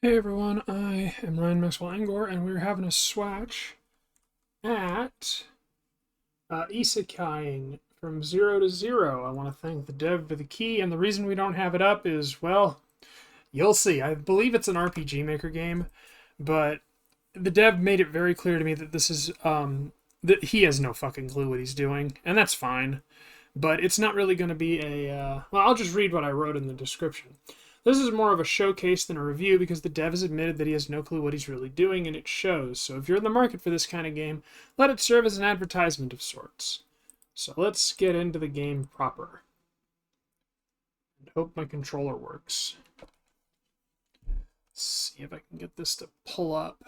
Hey everyone, I am Ryan Maxwell Angor, and we're having a swatch at Isekaing from 0 to 0. I want to thank the dev for the key, and the reason we don't have it up is, well, you'll see. I believe it's an RPG Maker game, but the dev made it very clear to me that this is, that he has no fucking clue what he's doing, and that's fine. But it's not really going to be well, I'll just read what I wrote in the description. This is more of a showcase than a review because the dev has admitted that he has no clue what he's really doing, and it shows. So if you're in the market for this kind of game, let it serve as an advertisement of sorts. So let's get into the game proper. And hope my controller works. Let's see if I can get this to pull up.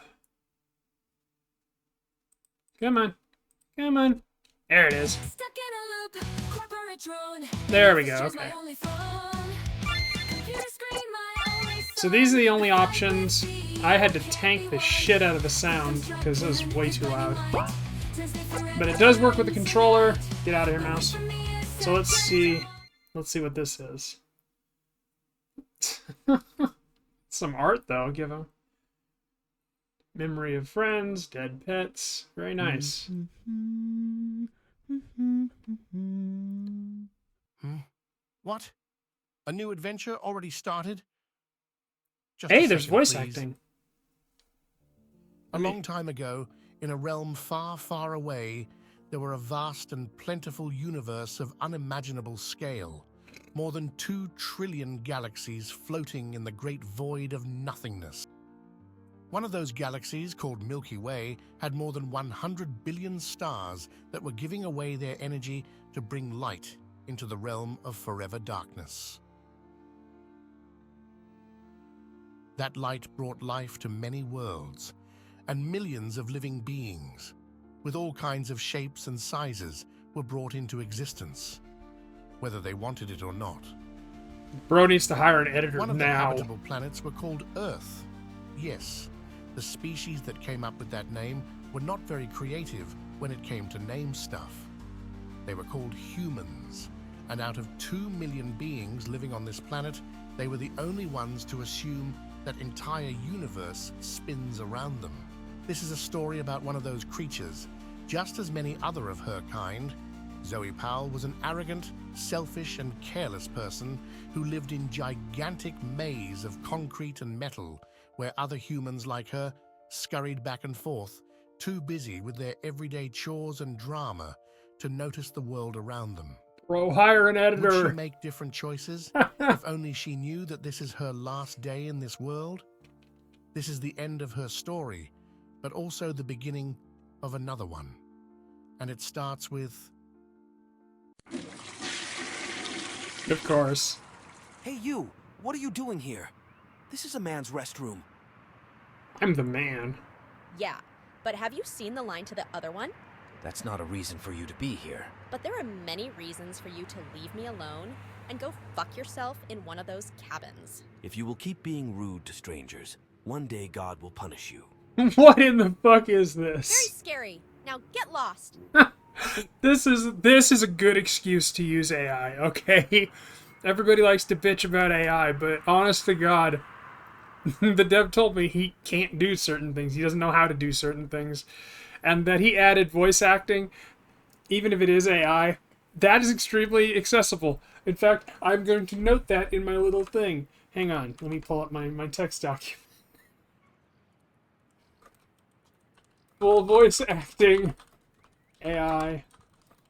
Come on. Come on. There it is. There we go, okay. So these are the only options. I had to tank the shit out of the sound because it was way too loud. But it does work with the controller. Get out of here, mouse. So let's see. Let's see what this is. Some art, though. Give him. Memory of friends, dead pets. Very nice. What? A new adventure already started? Just Hey, a there's second, voice please. acting. A long time ago, in a realm far, far away, there were a vast and plentiful universe of unimaginable scale. More than 2 trillion galaxies floating in the great void of nothingness. One of those galaxies, called Milky Way, had more than 100 billion stars that were giving away their energy to bring light into the realm of forever darkness. That light brought life to many worlds and millions of living beings, with all kinds of shapes and sizes, were brought into existence, whether they wanted it or not. Bro needs to hire an editor One of the now. habitable planets were called Earth. Yes, the species that came up with that name were not very creative when it came to name stuff. They were called humans, and out of 2 million beings living on this planet, they were the only ones to assume that entire universe spins around them. This is a story about one of those creatures, just as many other of her kind. Zoe Powell was an arrogant, selfish, and careless person who lived in gigantic maze of concrete and metal, where other humans like her scurried back and forth, too busy with their everyday chores and drama to notice the world around them. Bro, hire an Would she editor. make different choices if only she knew that this is her last day in this world? This is the end of her story, but also the beginning of another one. And it starts with... Of course. Hey you, what are you doing here? This is a man's restroom. I'm the man. Yeah, but have you seen the line to the other one? That's not a reason for you to be here. But there are many reasons for you to leave me alone and go fuck yourself in one of those cabins. If you will keep being rude to strangers, one day God will punish you. What in the fuck is Very this? scary. Now get lost. This is a good excuse to use AI, okay? Everybody likes to bitch about AI, but honest to God, the dev told me he can't do certain things. He doesn't know how to do certain things. And that he added voice acting, even if it is AI, that is extremely accessible. In fact, I'm going to note that in my little thing. Hang on, let me pull up my text document. Full voice acting. AI.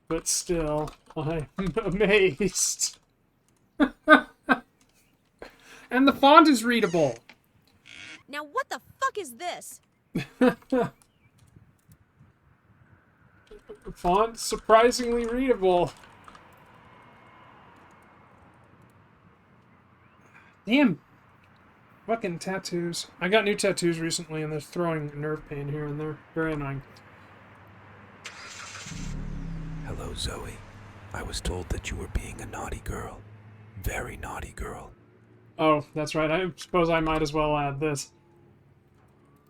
But still, I'm amazed. And the font is readable. Now what the fuck is this? Font surprisingly readable. Damn. Fucking tattoos. I got new tattoos recently and they're throwing nerve pain here and there. Very annoying. Hello, Zoe. I was told that you were being a naughty girl. Very naughty girl. Oh, that's right. I suppose I might as well add this.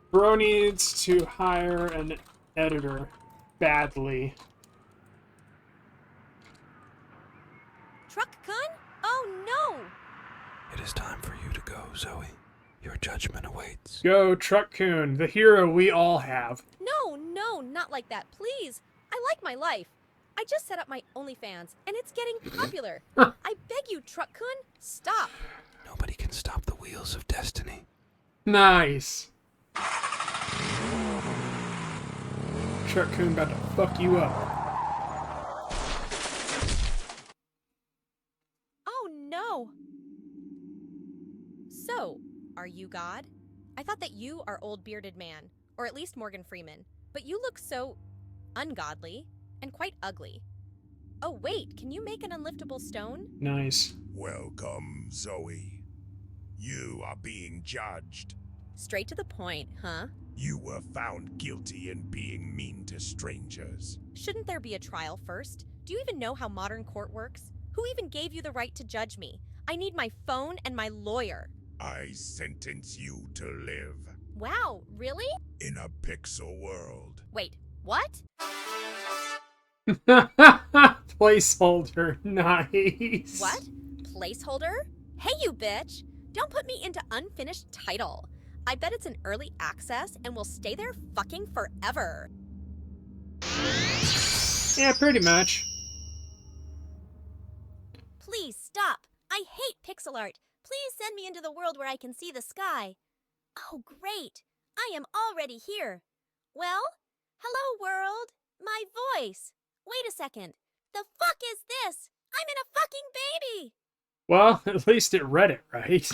Bro needs to hire an editor. Badly. Truck gun? Oh no! It is time for you to go, Zoe. Your judgment awaits. Go, Truck-kun, the hero we all have. No, no, not like that, please. I like my life. I just set up my OnlyFans, and it's getting popular. I beg you, Truck-kun, stop. Nobody can stop the wheels of destiny. Nice. Truck-kun about to fuck you up. Oh, no. So, are you God? I thought that you are old bearded man, or at least Morgan Freeman, but you look so ungodly and quite ugly. Oh wait, can you make an unliftable stone? Nice. Welcome, Zoe. You are being judged. Straight to the point, huh? You were found guilty in being mean to strangers. Shouldn't there be a trial first? Do you even know how modern court works? Who even gave you the right to judge me? I need my phone and my lawyer. I sentence you to live Wow, really? in a pixel world. Wait, what? Placeholder. Nice. What? Placeholder? Hey, you bitch! Don't put me into unfinished title. I bet it's an early access and will stay there fucking forever. Yeah, pretty much. Please stop. I hate pixel art. Please send me into the world where I can see the sky. Oh, great. I am already here. Well, hello, world. My voice. Wait a second. The fuck is this? I'm in a fucking baby. Well, at least it read it right.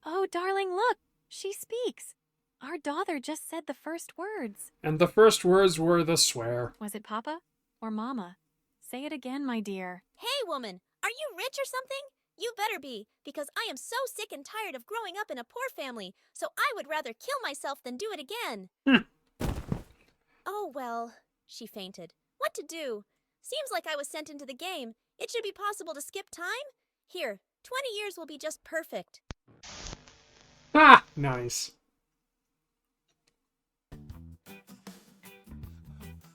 Oh, darling, look. She speaks. Our daughter just said the first words. And the first words were the swear. Was it Papa or Mama? Say it again, my dear. Hey, woman. Are you rich or something? You better be, because I am so sick and tired of growing up in a poor family, so I would rather kill myself than do it again. Oh, well, she fainted. What to do? Seems like I was sent into the game. It should be possible to skip time. Here, 20 years will be just perfect. Ah, nice.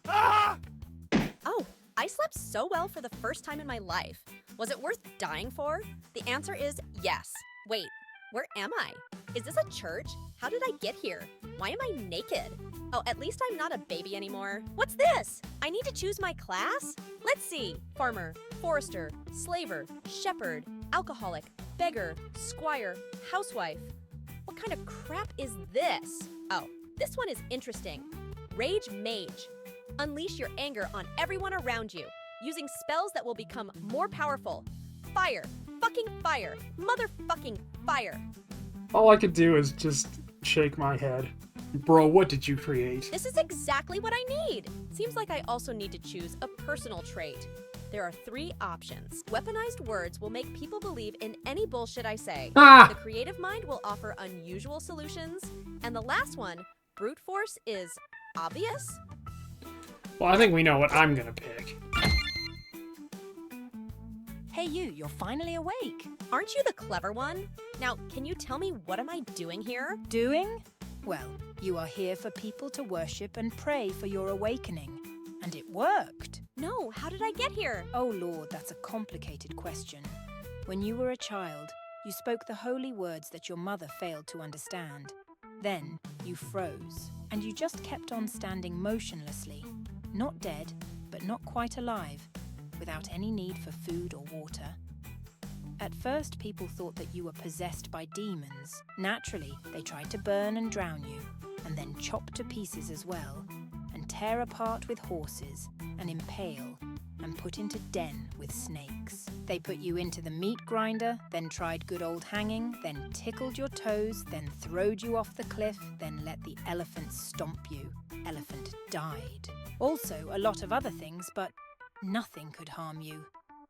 Oh, I slept so well for the first time in my life. Was it worth dying for? The answer is yes. Wait, where am I? Is this a church? How did I get here? Why am I naked? Oh, at least I'm not a baby anymore. What's this? I need to choose my class? Let's see. Farmer, forester, slaver, shepherd, alcoholic, beggar, squire, housewife. What kind of crap is this? Oh, this one is interesting. Rage Mage. Unleash your anger on everyone around you, using spells that will become more powerful. Fire. Fucking fire. Motherfucking fire. All I could do is just shake my head. Bro, what did you create? This is exactly what I need. Seems like I also need to choose a personal trait. There are 3 options. Weaponized words will make people believe in any bullshit I say. Ah! The creative mind will offer unusual solutions. And the last one, brute force, is obvious? Well, I think we know what I'm gonna pick. Hey you, you're finally awake. Aren't you the clever one? Now, can you tell me what am I doing here? Doing? Well, you are here for people to worship and pray for your awakening. And it worked. No, how did I get here? Oh Lord, that's a complicated question. When you were a child, you spoke the holy words that your mother failed to understand. Then you froze, and you just kept on standing motionlessly, not dead, but not quite alive, without any need for food or water. At first, people thought that you were possessed by demons. Naturally, they tried to burn and drown you, and then chop to pieces as well, and tear apart with horses, and impale, and put into den with snakes. They put you into the meat grinder, then tried good old hanging, then tickled your toes, then throwed you off the cliff, then let the elephant stomp you. Elephant died. Also, a lot of other things, but nothing could harm you.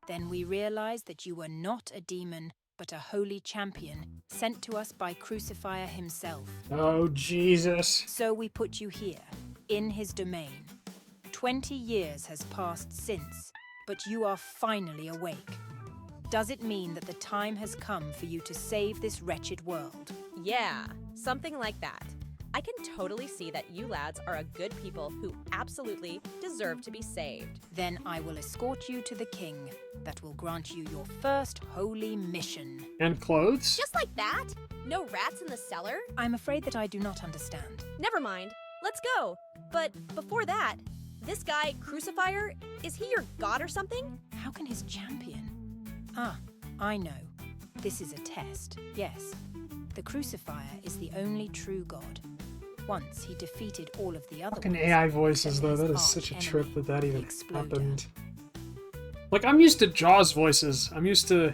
Then we realized that you were not a demon, but a holy champion, sent to us by Crucifier himself. Oh, Jesus. So we put you here, in his domain. 20 years has passed since, but you are finally awake. Does it mean that the time has come for you to save this wretched world? Yeah, something like that. I can totally see that you lads are a good people who absolutely deserve to be saved. Then I will escort you to the king. That will grant you your first holy mission. And clothes? Just like that? No rats in the cellar? I'm afraid that I do not understand. Never mind. Let's go. But before that, this guy, Crucifier, is he your god or something? How can his champion? Ah, I know. This is a test, yes. The Crucifier is the only true god. Once he defeated all of the other Fucking ones, AI voices, though. then That his is such a arch trip enemy, that even the Exploder. happened. Like, I'm used to Jaws voices. I'm used to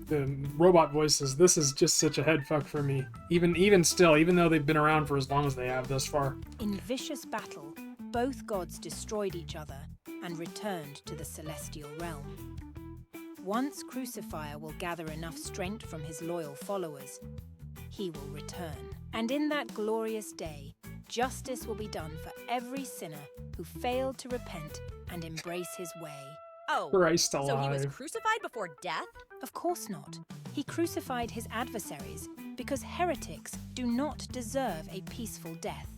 the robot voices. This is just such a head fuck for me. Even still, even though they've been around for as long as they have thus far. In vicious battle, both gods destroyed each other and returned to the celestial realm. Once Crucifier will gather enough strength from his loyal followers, he will return. And in that glorious day, justice will be done for every sinner who failed to repent and embrace his way. Oh, Christ so he was alive. crucified before death? Of course not. He crucified his adversaries because heretics do not deserve a peaceful death.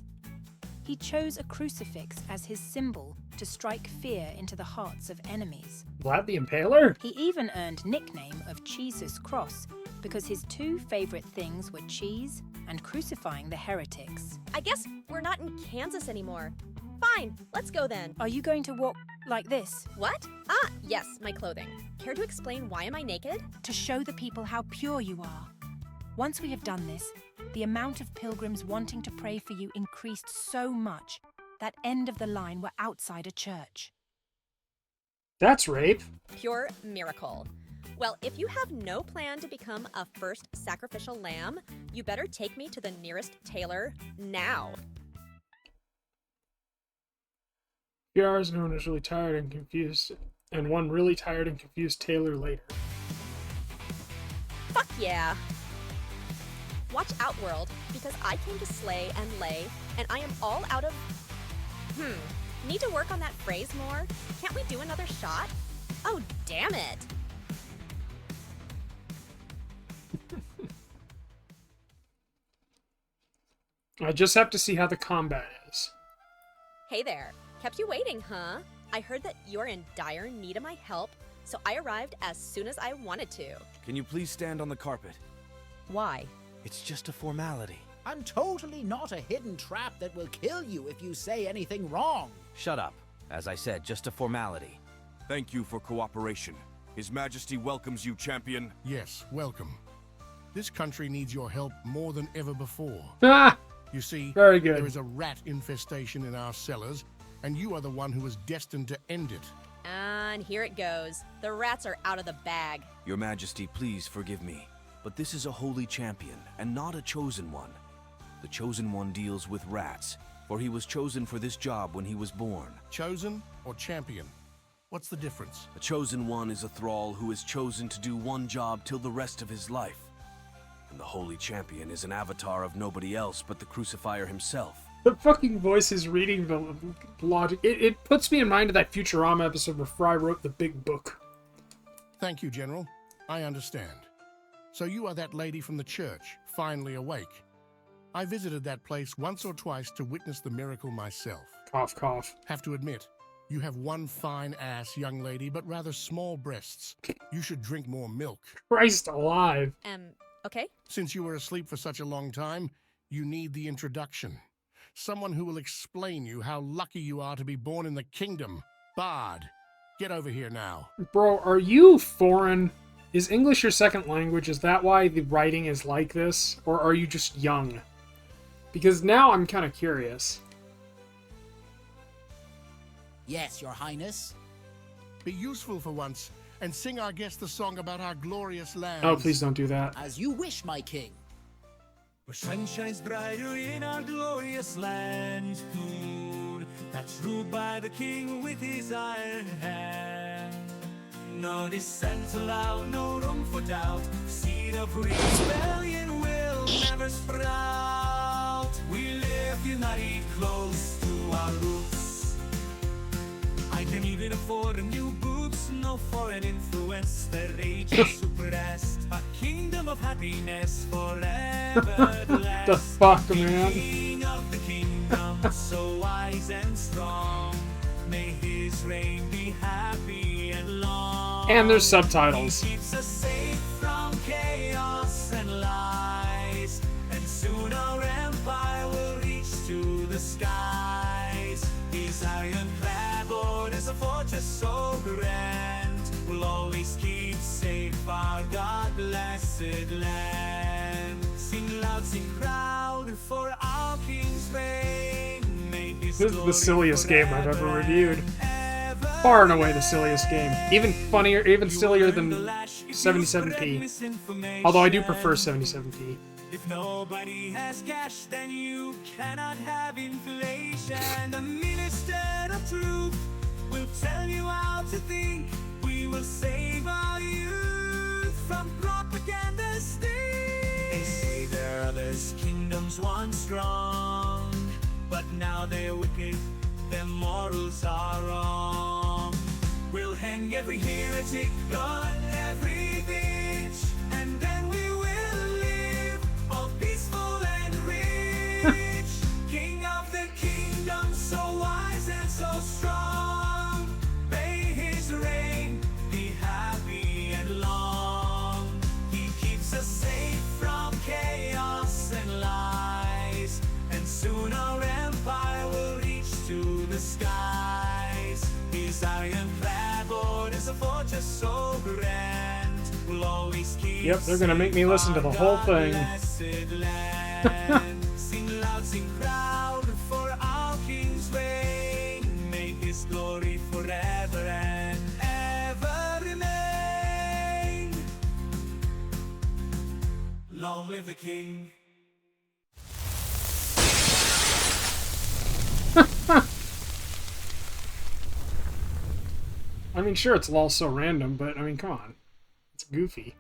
He chose a crucifix as his symbol to strike fear into the hearts of enemies. Vlad the Impaler? He even earned nickname of Jesus Cross because his two favorite things were cheese and crucifying the heretics. I guess we're not in Kansas anymore. Fine, let's go then. Are you going to walk like this? What? Ah, yes, my clothing. Care to explain why am I naked? To show the people how pure you are. Once we have done this, the amount of pilgrims wanting to pray for you increased so much that end of the line were outside a church. That's rape. Pure miracle. Well, if you have no plan to become a first sacrificial lamb, you better take me to the nearest tailor now. Few hours ago, I was really tired and confused, and one really tired and confused tailor later. Fuck yeah! Watch out, world, because I came to slay and lay, and I am all out of... Need to work on that phrase more? Can't we do another shot? Oh, damn it! I just have to see how the combat is. Hey there. Kept you waiting, huh? I heard that you're in dire need of my help, so I arrived as soon as I wanted to. Can you please stand on the carpet? Why? It's just a formality. I'm totally not a hidden trap that will kill you if you say anything wrong. Shut up. As I said, just a formality. Thank you for cooperation. His Majesty welcomes you, champion. Yes, welcome. This country needs your help more than ever before. Ah! You see, Very good. there is a rat infestation in our cellars, and you are the one who is destined to end it. And here it goes. The rats are out of the bag. Your Majesty, please forgive me. But this is a holy champion, and not a chosen one. The chosen one deals with rats, for he was chosen for this job when he was born. Chosen or champion? What's the difference? A chosen one is a thrall who is chosen to do one job till the rest of his life. And the holy champion is an avatar of nobody else but the crucifier himself. The fucking voice is reading the logic. It puts me in mind of that Futurama episode where Fry wrote the big book. Thank you, General. I understand. So you are that lady from the church, finally awake. I visited that place once or twice to witness the miracle myself. Cough, cough. Have to admit, you have one fine ass, young lady, but rather small breasts. You should drink more milk. Christ alive. Okay? Since you were asleep for such a long time, you need the introduction. Someone who will explain you how lucky you are to be born in the kingdom. Bard, get over here now. Bro, are you foreign? Is English your second language? Is that why the writing is like this? Or are you just young? Because now I'm kind of curious. Yes, Your Highness. Be useful for once, and sing our guest the song about our glorious land. Oh, please don't do that. As you wish, my king. Where sun shines brighter in our glorious land, dude, that's ruled by the king with his iron hand. No dissent allowed, no room for doubt. Seed of rebellion will never sprout. We live united close to our roots. I can even afford a new boots, no foreign influence that ages suppressed. A kingdom of happiness forever to last. The fuck, man? King of the kingdom so wise and strong. May his reign be happy and long. And there's subtitles. He keeps us safe from chaos and lies, and soon our empire will reach to the skies. His ironclad board is a fortress so grand, will always keep safe our God-blessed land. Sing loud, sing proud for our King's reign. This is the silliest game I've ever reviewed. Far and away the silliest game. Even funnier, even sillier than 77p. Although I do prefer 77p. If nobody has cash, then you cannot have inflation. The minister of truth will tell you how to think. We will save our youth from propaganda state. They say there are others kingdoms once strong, but now they're wicked, their morals are wrong. We'll hang every heretic, gun every bitch, and then we will live all peaceful and rich. King of the kingdom, so wise and so strong. May his reign be happy and long. He keeps us safe from chaos and lies, and soon our empire will reach to the skies. His ironclad board is a fortress so grand, will always keep. Yep, they're gonna make me listen to the whole thing. Sing loud, sing proud for our King's reign. May his glory forever and ever remain. Long live the King. I mean, sure, it's all so random, but I mean, come on. It's goofy.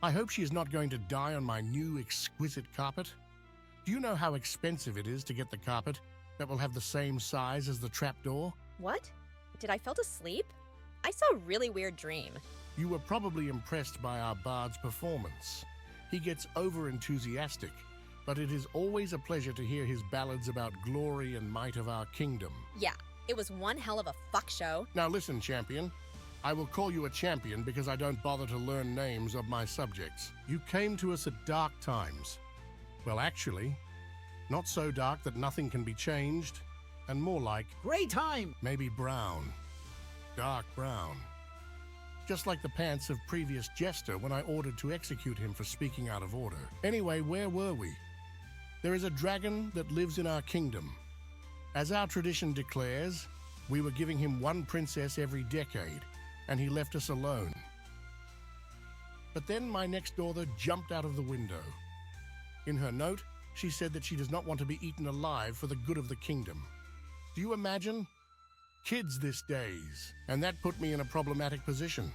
I hope she is not going to die on my new exquisite carpet. Do you know how expensive it is to get the carpet that will have the same size as the trapdoor? What? Did I fall asleep? I saw a really weird dream. You were probably impressed by our bard's performance. He gets over-enthusiastic, but it is always a pleasure to hear his ballads about glory and might of our kingdom. Yeah, it was one hell of a fuck show. Now listen, champion. I will call you a champion because I don't bother to learn names of my subjects. You came to us at dark times. Well, actually, not so dark that nothing can be changed, and more like... Great time! Maybe brown. Dark brown. Just like the pants of previous jester when I ordered to execute him for speaking out of order. Anyway, where were we? There is a dragon that lives in our kingdom. As our tradition declares, we were giving him one princess every decade, and he left us alone. But then my next daughter jumped out of the window. In her note, she said that she does not want to be eaten alive for the good of the kingdom. Do you imagine? Kids these days. And that put me in a problematic position,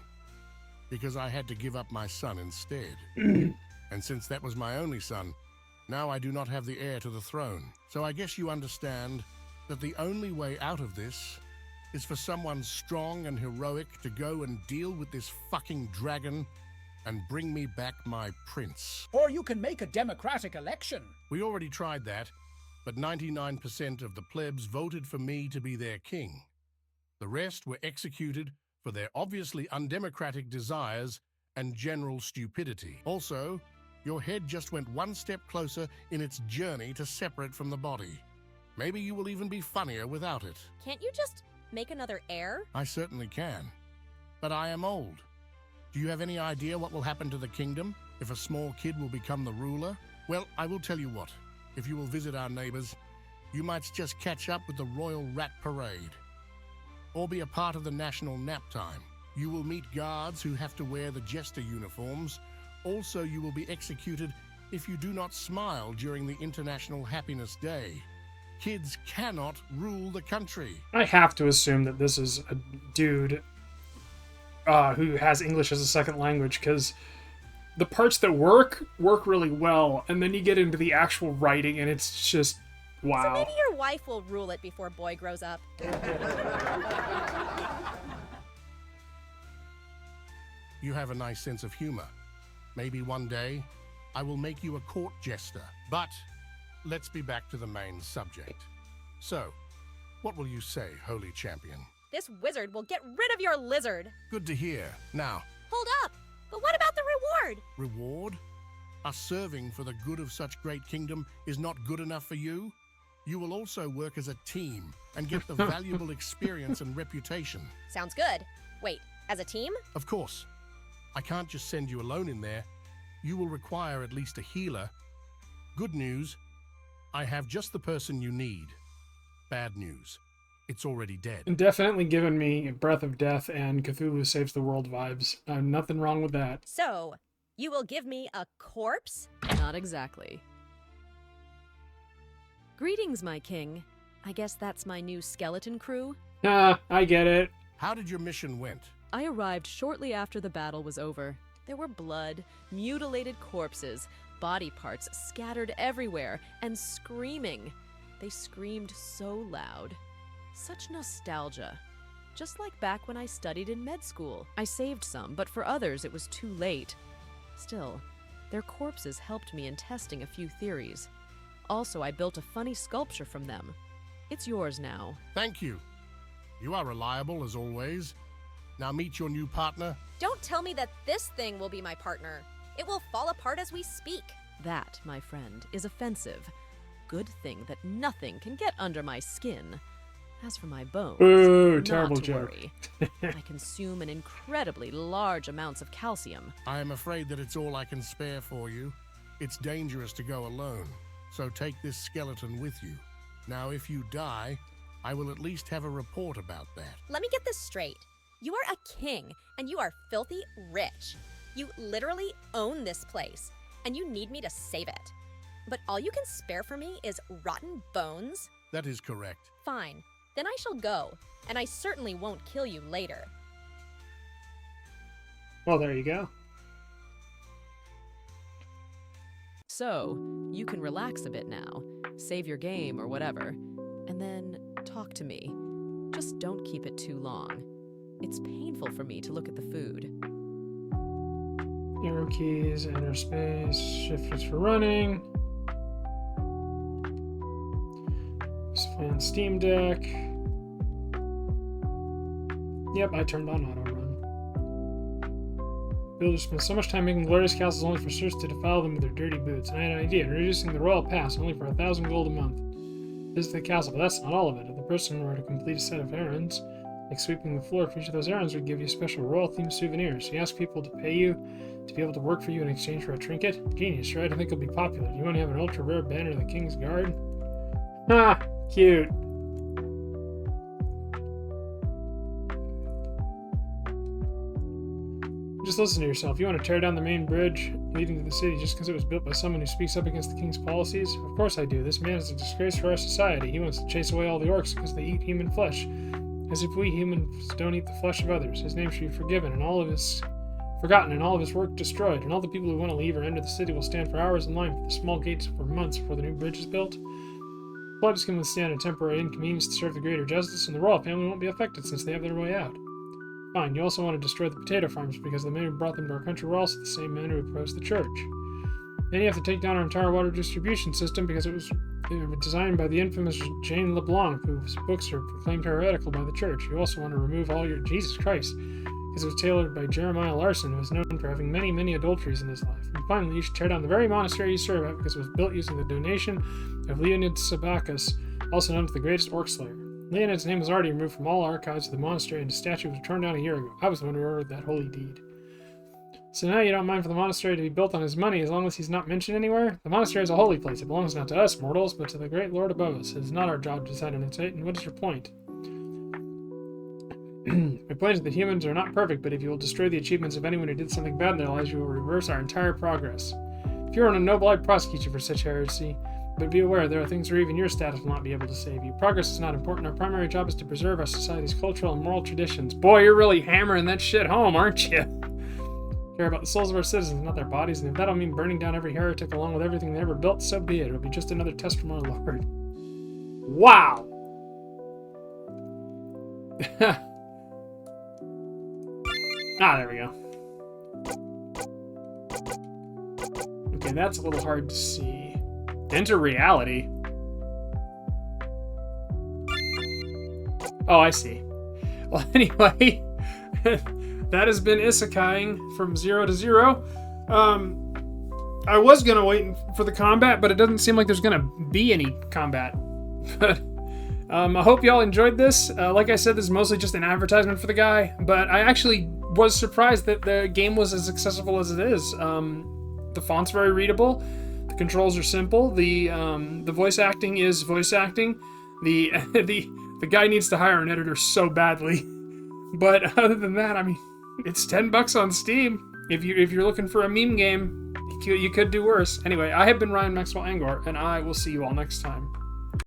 because I had to give up my son instead. And since that was my only son, now I do not have the heir to the throne. So I guess you understand that the only way out of this is for someone strong and heroic to go and deal with this fucking dragon and bring me back my prince. Or you can make a democratic election. We already tried that, but 99% of the plebs voted for me to be their king. The rest were executed for their obviously undemocratic desires and general stupidity. Also, your head just went one step closer in its journey to separate from the body. Maybe you will even be funnier without it. Can't you just make another heir? I certainly can. But I am old. Do you have any idea what will happen to the kingdom if a small kid will become the ruler? Well, I will tell you what. If you will visit our neighbors, you might just catch up with the Royal Rat Parade. Or be a part of the national nap time. You will meet guards who have to wear the jester uniforms. Also, you will be executed if you do not smile during the International Happiness Day. Kids cannot rule the country. I have to assume that this is a dude who has English as a second language, because the parts that work really well, and then you get into the actual writing, and it's just wow. So maybe your wife will rule it before boy grows up. You have a nice sense of humor. Maybe one day I will make you a court jester. But let's be back to the main subject. So, what will you say, Holy Champion? This wizard will get rid of your lizard. Good to hear. Now, Hold up! But what about the reward? reward? Us serving for the good of such great kingdom is not good enough for you? You will also work as a team and get the valuable experience and reputation. Sounds good. Wait, as a team? Of course. I can't just send you alone in there. You will require at least a healer. Good news, I have just the person you need. Bad news, it's already dead. Definitely given me Breath of Death and Cthulhu Saves the World vibes. Nothing wrong with that. So, you will give me a corpse? Not exactly. Greetings, my king. I guess that's my new skeleton crew. Ah, I get it. How did your mission went? I arrived shortly after the battle was over. There were blood, mutilated corpses, body parts scattered everywhere, and screaming. They screamed so loud. Such nostalgia. Just like back when I studied in med school. I saved some, but for others it was too late. Still, their corpses helped me in testing a few theories. Also, I built a funny sculpture from them. It's yours now. Thank you. You are reliable as always. Now meet your new partner. Don't tell me that this thing will be my partner. It will fall apart as we speak. That, my friend, is offensive. Good thing that nothing can get under my skin. As for my bones, Ooh, not terrible to joke. worry. I consume an incredibly large amounts of calcium. I am afraid that it's all I can spare for you. It's dangerous to go alone, so take this skeleton with you. Now, if you die, I will at least have a report about that. Let me get this straight. You are a king, and you are filthy rich. You literally own this place, and you need me to save it. But all you can spare for me is rotten bones? That is correct. Fine. Then I shall go, and I certainly won't kill you later. Well, there you go. So, you can relax a bit now, save your game or whatever, and then talk to me. Just don't keep it too long. It's painful for me to look at the food. Arrow keys, enter space, shift is for running. Play on Steam Deck. Yep, I turned on auto run. Builders spent so much time making glorious castles only for serfs to defile them with their dirty boots. And I had an idea, introducing the royal pass only for 1,000 gold a month. Visit the castle, but that's not all of it. If the person were to complete a set of errands, like sweeping the floor for each of those errands, would give you special royal-themed souvenirs. You ask people to pay you to be able to work for you in exchange for a trinket? Genius, right? I think it'll be popular. Do you want to have an ultra-rare banner of the King's Guard? Ha! Cute. Just listen to yourself. You want to tear down the main bridge leading to the city just because it was built by someone who speaks up against the king's policies? Of course I do. This man is a disgrace for our society. He wants to chase away all the orcs because they eat human flesh. As if we humans don't eat the flesh of others. His name should be forgotten and all of his work destroyed, and all the people who want to leave or enter the city will stand for hours in line for the small gates for months before the new bridge is built. Blooders can withstand a temporary inconvenience to serve the greater justice, and the royal family won't be affected since they have their way out. Fine, you also want to destroy the potato farms because the men who brought them to our country were also the same men who opposed the church. Then you have to take down our entire water distribution system because it was designed by the infamous Jane LeBlanc, whose books are proclaimed heretical by the church. You also want to remove all your... Jesus Christ. Because it was tailored by Jeremiah Larson, who is known for having many, many adulteries in his life. And finally, you should tear down the very monastery you serve at because it was built using the donation of Leonid Sabacus, also known as the greatest orc slayer. Leonid's name was already removed from all archives of the monastery, and his statue was torn down a year ago. I was the one who ordered that holy deed. So now you don't mind for the monastery to be built on his money as long as he's not mentioned anywhere? The monastery is a holy place. It belongs not to us mortals, but to the great Lord above us. It is not our job to decide on its fate, and what is your point? My point is that humans are not perfect, but if you will destroy the achievements of anyone who did something bad in their lives, you will reverse our entire progress. If you are noble, I'd prosecute you for such heresy, but be aware there are things where even your status will not be able to save you. Progress is not important. Our primary job is to preserve our society's cultural and moral traditions. Boy, you're really hammering that shit home, aren't you? Care about the souls of our citizens, not their bodies, and if that'll mean burning down every heretic along with everything they ever built, so be it. It'll be just another test from our Lord. Wow! There we go. Okay, that's a little hard to see. Enter reality. Oh, I see. Well, anyway, that has been Isekaing from 0 to 0. I was gonna wait for the combat, but it doesn't seem like there's gonna be any combat. I hope y'all enjoyed this. Like I said, this is mostly just an advertisement for the guy, but I actually was surprised that the game was as accessible as it is. The font's very readable. The controls are simple. The voice acting is voice acting. The guy needs to hire an editor so badly. But other than that, I mean, it's $10 on Steam. If you're looking for a meme game, you could do worse. Anyway, I have been Ryan Maxwell Angor, and I will see you all next time.